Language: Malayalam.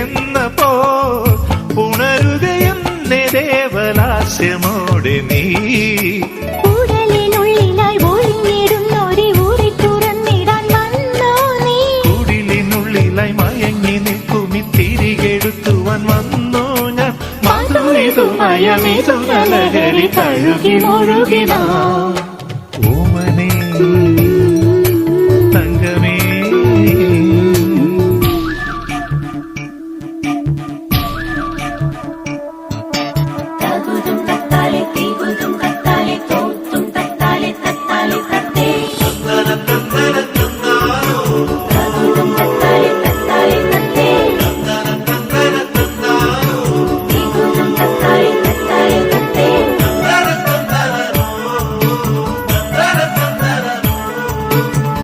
എന്നപ്പോ ഉണരുകയെന്നെ ദേവലാസ്യമോടെ നീ ഉടലിനുള്ളിലായി ഒളിഞ്ഞിടുന്നൊരു ഊരി തുറന്നിടാൻ വന്നോ നീ കുടിലിനുള്ളിലായി മയങ്ങി നിൽക്കുമി തിരികെടുത്തുവാൻ വന്നു ഞാൻ മധുരിതു മയമിതു നലകരി തഴുകി മുഴുകിനാ